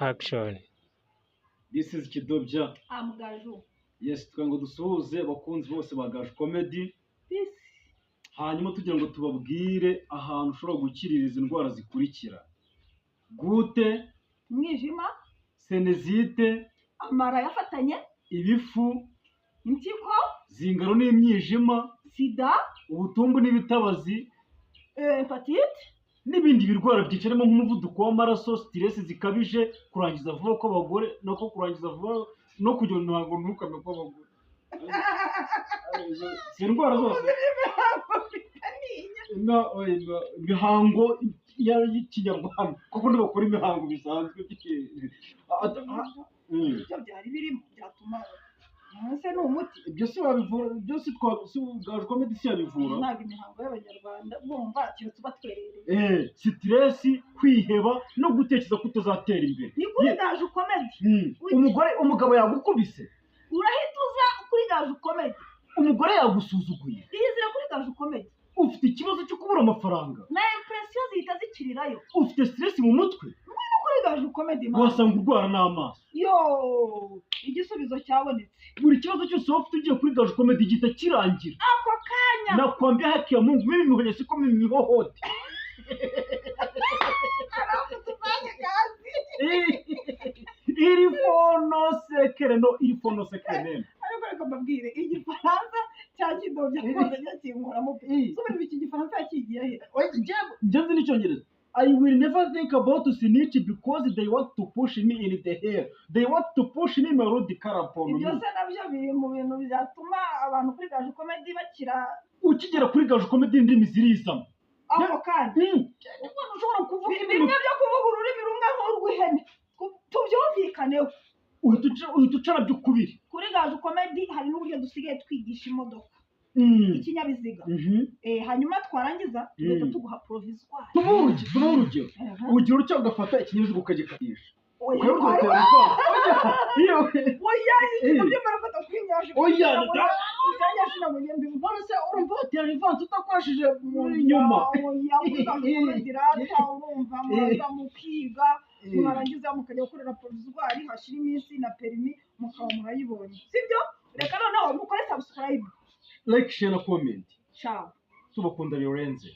Action. This is Kidobya. Amgaju. Yes, twango dusuhuze abakunzi bose ba Gaju Comedy. This. Hanyuma tugira ngo tubabwire ahantu ushobora gukirira indwara zikurikira. Gute, Umwijima, senezite, amara yafatanye, ibifu, impyiko, zingaro n'imyijima, sida, ubutumbu n'ibitabazi, hepatite, n'ibindi birwara byicaramo nk'umuvuduko w'amaraso, stress zikabije, kurangiza vuba kw'abagore, no kurangiza vuba no kugira ngo ntukame kw'abagore. Si indwara zose. Imihango y'ikinyarwanda kuko ntibakora imihango bisanzwe. ibyo byari birimo byatuma munsi ni umuti. Ibyo se wabivura, byose Gaju Comedy si yabivura. Ntabwo imihango y'abanyarwanda bumva keretse batwerereye. Stress, kwiheba no gutekereza ko utazatera imbere. Ni kuri Gaju Comedy. Umugabo yagukubise, Urahita uza kuri Gaju Comedy. umugore yagusuzuguye, Iyizire kuri Gaju Comedy. ufite ikibazo cyo kubura amafaranga, Na impression zihita zikirirayo. ufite stress mu mutwe, Ngwino kuri Gaju Comedy man. wasanga urwara n'amaso. Yo, igisubizo cyabonetse. Buri kibazo cyose waba ufite ugiye kuri Gaju Comedy gihita kirangira. Ako kanya. Nakwambia haki ya Mungu, mimi mwenye siko mimi hohote. Tufanye kazi. Il faut no sekere neme. Ariko reka mbabwire igifaransa cya Kidobya rwose nyakinkuramo. Subira iki gifaransa yakigiye he? Ngenzi n'icyongereza. I will never think about snitch because they want to push me in the hair. They want to push me my road carapon. Ibyo se nabyo biri mu bintu byatuma abantu kuri Gaju Comedy bakira Ukigera kuri Gaju Comedy indimi zirizamo. ako kanya. Ushobora kuvuga Bimwe byo kuvuga ururimi rumwe nk'urw'ihene. Tubyumvikaneho. uhita ucara by'ukubiri. Kuri Gaju Comedy hari n'uburyo dusigaye twigisha imodoka. Ikinyabiziga. Hanyuma twarangiza tugahita tuguha provisoire. Tuba urugero. Urugero cyo ugafata ikinyabiziga ukagikatisha. Oya, ibyo marafata kwinyaje. Oya, Utanyaje na munyembi. Mbona se urumva utera ivansi utakoresheje inyuma. Oya, uzamudirata urumva mwaza mukiga. Mwarangiza mukajya gukorera provisoire hashira iminsi na permis mukaba murayibonye. Sibyo? Reka noneho mukore subscribe. Like, share na comment. Ciao. Tubakunda Lorenze.